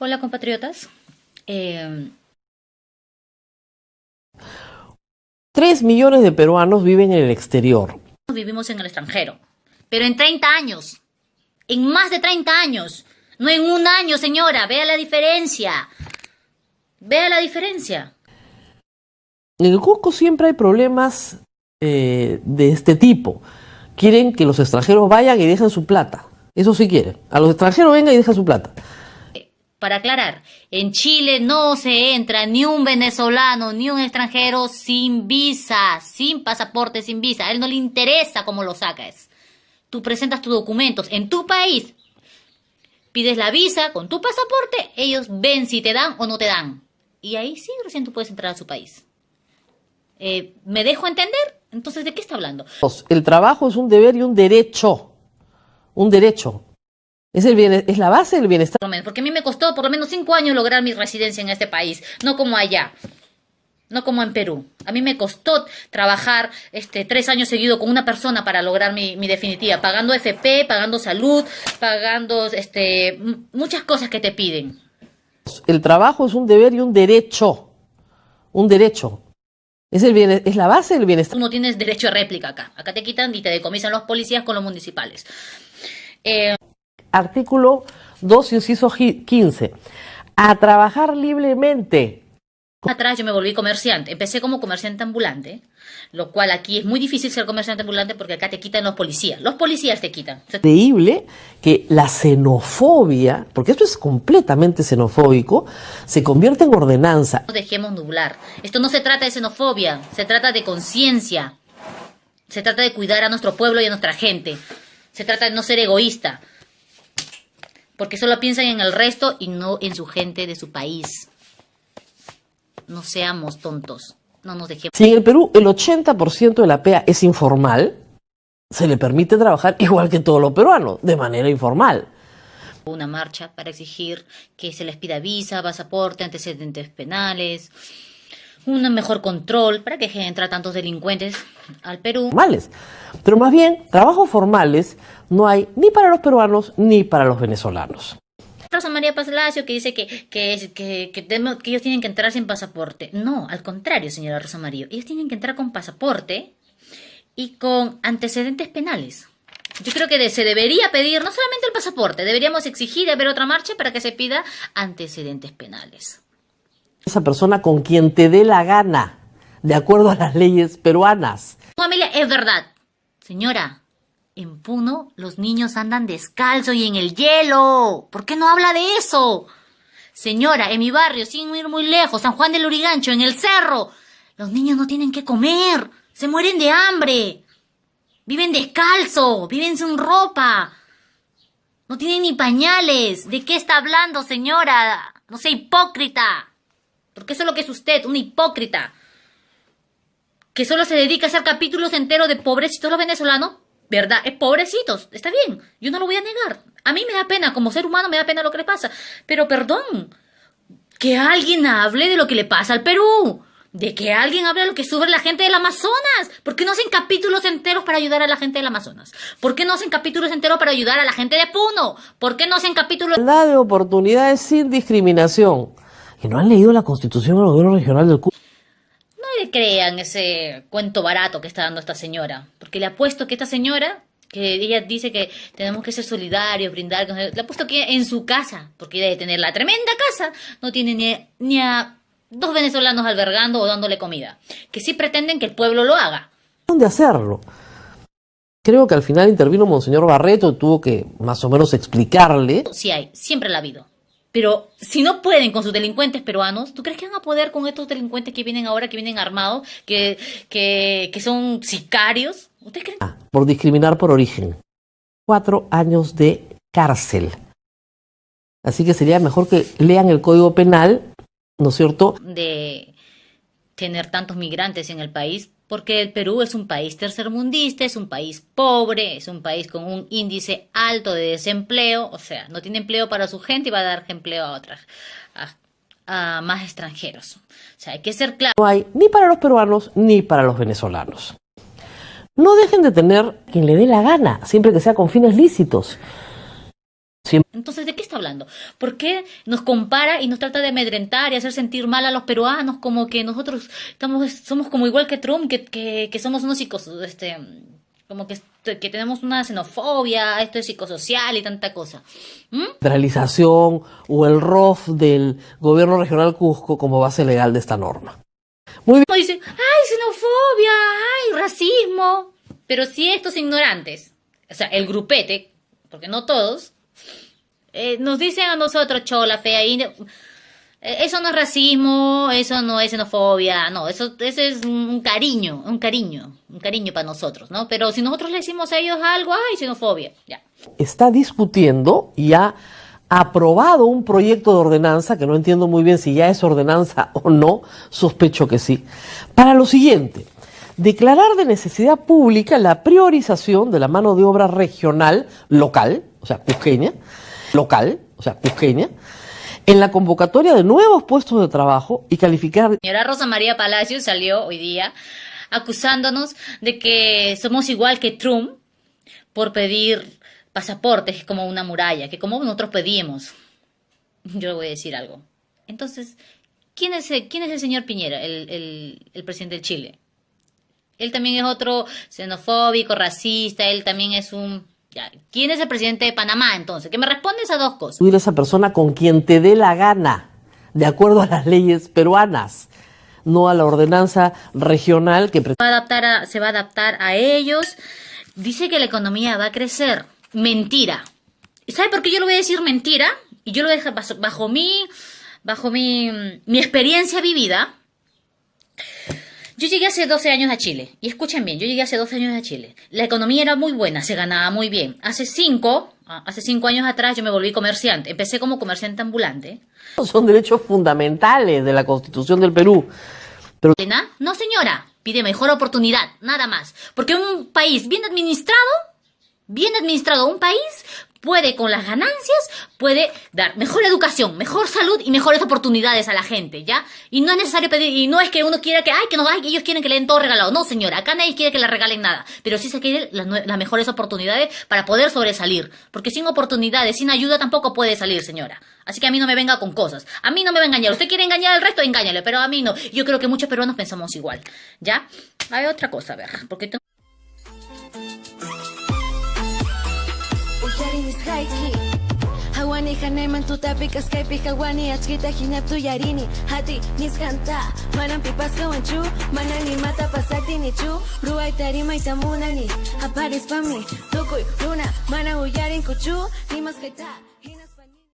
Hola compatriotas. 3 millones de peruanos viven en el exterior. Vivimos en el extranjero, pero en 30 años, en más de 30 años, no en un año, señora. Vea la diferencia. Vea la diferencia. En el Cusco siempre hay problemas de este tipo. Quieren que los extranjeros vayan y dejen su plata. Eso sí quieren. A los extranjeros vengan y dejen su plata. Para aclarar, en Chile no se entra ni un venezolano ni un extranjero sin visa, sin pasaporte, sin visa. A él no le interesa cómo lo sacas. Tú presentas tus documentos en tu país, pides la visa con tu pasaporte, ellos ven si te dan o no te dan. Y ahí sí recién tú puedes entrar a su país. ¿Me dejo entender? Entonces, ¿de qué está hablando? El trabajo es un deber y un derecho. Un derecho. Es la base del bienestar. Porque a mí me costó por lo menos 5 años lograr mi residencia en este país, no como allá, no como en Perú. A mí me costó trabajar 3 años seguidos con una persona para lograr mi definitiva, pagando FP, pagando salud, pagando muchas cosas que te piden. El trabajo es un deber y un derecho. Un derecho. Es la base del bienestar. Tú no tienes derecho a réplica acá. Acá te quitan y te decomisan los policías con los municipales. Artículo 2, inciso 15. A trabajar libremente. Atrás yo me volví comerciante. Empecé como comerciante ambulante, lo cual aquí es muy difícil ser comerciante ambulante porque acá te quitan los policías. Los policías te quitan. Increíble que la xenofobia, porque esto es completamente xenofóbico, se convierte en ordenanza. No dejemos nublar. Esto no se trata de xenofobia, se trata de conciencia. Se trata de cuidar a nuestro pueblo y a nuestra gente. Se trata de no ser egoísta. Porque solo piensan en el resto y no en su gente de su país. No seamos tontos. No nos dejemos. Si en el Perú el 80% de la PEA es informal, se le permite trabajar igual que todos los peruanos, de manera informal. Una marcha para exigir que se les pida visa, pasaporte, antecedentes penales, un mejor control para que dejen entrar tantos delincuentes al Perú. Formales. Pero más bien, trabajos formales no hay ni para los peruanos ni para los venezolanos. Rosa María Palacio que dice que ellos tienen que entrar sin pasaporte. No, al contrario, señora Rosa María. Ellos tienen que entrar con pasaporte y con antecedentes penales. Yo creo que se debería pedir no solamente el pasaporte, deberíamos exigir haber otra marcha para que se pida antecedentes penales. Esa persona con quien te dé la gana, de acuerdo a las leyes peruanas. No, Amelia, es verdad. Señora, en Puno los niños andan descalzo y en el hielo. ¿Por qué no habla de eso? Señora, en mi barrio, sin ir muy lejos, San Juan del Lurigancho, en el cerro, los niños no tienen que comer. Se mueren de hambre. Viven descalzo, viven sin ropa. No tienen ni pañales. ¿De qué está hablando, señora? No sea hipócrita. Porque eso es lo que es usted, una hipócrita. Que solo se dedica a hacer capítulos enteros de pobrecitos los venezolanos. ¿Verdad? Es pobrecitos. Está bien. Yo no lo voy a negar. A mí me da pena. Como ser humano me da pena lo que le pasa. Pero perdón. Que alguien hable de lo que le pasa al Perú. De que alguien hable de lo que sufre la gente del Amazonas. ¿Por qué no hacen capítulos enteros para ayudar a la gente del Amazonas? ¿Por qué no hacen capítulos enteros para ayudar a la gente de Puno? ¿Por qué no hacen capítulos... Igualdad de oportunidades sin discriminación. Que no han leído la Constitución del Gobierno Regional del Cusco. No le crean ese cuento barato que está dando esta señora. Porque le apuesto que esta señora, que ella dice que tenemos que ser solidarios, brindar... Le apuesto que en su casa, porque debe tener la tremenda casa, no tiene ni a 2 venezolanos albergando o dándole comida. Que sí pretenden que el pueblo lo haga. ¿Dónde hacerlo? Creo que al final intervino Monseñor Barreto, tuvo que más o menos explicarle. Sí hay, siempre la ha habido. Pero si no pueden con sus delincuentes peruanos, ¿tú crees que van a poder con estos delincuentes que vienen ahora, que vienen armados, que son sicarios? ¿Ustedes creen? Por discriminar por origen. 4 años de cárcel. Así que sería mejor que lean el Código Penal, ¿no es cierto? De tener tantos migrantes en el país, porque el Perú es un país tercermundista, es un país pobre, es un país con un índice alto de desempleo, o sea, no tiene empleo para su gente y va a dar empleo a otras, a más extranjeros. O sea, hay que ser claro. No hay ni para los peruanos ni para los venezolanos. No dejen de tener quien le dé la gana, siempre que sea con fines lícitos. Entonces, ¿de qué está hablando? ¿Por qué nos compara y nos trata de amedrentar y hacer sentir mal a los peruanos como que nosotros somos como igual que Trump, que somos unos como que tenemos una xenofobia, esto es psicosocial y tanta cosa? Centralización o el ROF del gobierno regional Cusco como base legal de esta norma. Muy bien. Como dice, ay, xenofobia, ay, racismo. Pero si estos ignorantes, o sea, el grupete, porque no todos, nos dicen a nosotros, chola, fea, eso no es racismo, eso no es xenofobia, no, eso es un cariño para nosotros, ¿no? Pero si nosotros le decimos a ellos algo, ay, xenofobia, ya. Está discutiendo y ha aprobado un proyecto de ordenanza, que no entiendo muy bien si ya es ordenanza o no, sospecho que sí, para lo siguiente: declarar de necesidad pública la priorización de la mano de obra regional, local, o sea, cusqueña, en la convocatoria de nuevos puestos de trabajo y calificar. Señora Rosa María Palacios salió hoy día acusándonos de que somos igual que Trump por pedir pasaportes como una muralla, que como nosotros pedimos. Yo le voy a decir algo. Entonces, ¿quién es el señor Piñera, el presidente del Chile? Él también es otro xenofóbico, racista, él también es un... Ya. ¿Quién es el presidente de Panamá, entonces? Que me responde esas dos cosas. Ir a esa persona con quien te dé la gana, de acuerdo a las leyes peruanas, no a la ordenanza regional que se va a adaptar a ellos. Dice que la economía va a crecer. Mentira. ¿Y sabe por qué yo le voy a decir mentira? Y yo lo dejo bajo mi experiencia vivida. Yo llegué hace 12 años a Chile, y escuchen bien, yo llegué hace 12 años a Chile. La economía era muy buena, se ganaba muy bien. Hace 5 años atrás yo me volví comerciante, empecé como comerciante ambulante. Son derechos fundamentales de la Constitución del Perú. Pero... No, señora, pide mejor oportunidad, nada más. Porque un país bien administrado, un país puede, con las ganancias, puede dar mejor educación, mejor salud y mejores oportunidades a la gente, ¿ya? Y no es necesario pedir, y no es que uno quiera que ellos quieren que le den todo regalado. No, señora, acá nadie quiere que le regalen nada. Pero sí se quieren las mejores oportunidades para poder sobresalir. Porque sin oportunidades, sin ayuda, tampoco puede salir, señora. Así que a mí no me venga con cosas. A mí no me va a engañar. Usted quiere engañar al resto, engáñale, pero a mí no. Yo creo que muchos peruanos pensamos igual, ¿ya? Hay otra cosa, a ver, porque... Hawani hanayman tutapikas kaypi hawani achkita hinaptu yarini hati niskanta manan pipaskawanchu manan nimata pasatinichu ruayta rimayta munani aparispanmi tukuy runa manan uyarinkuchu nimaskayta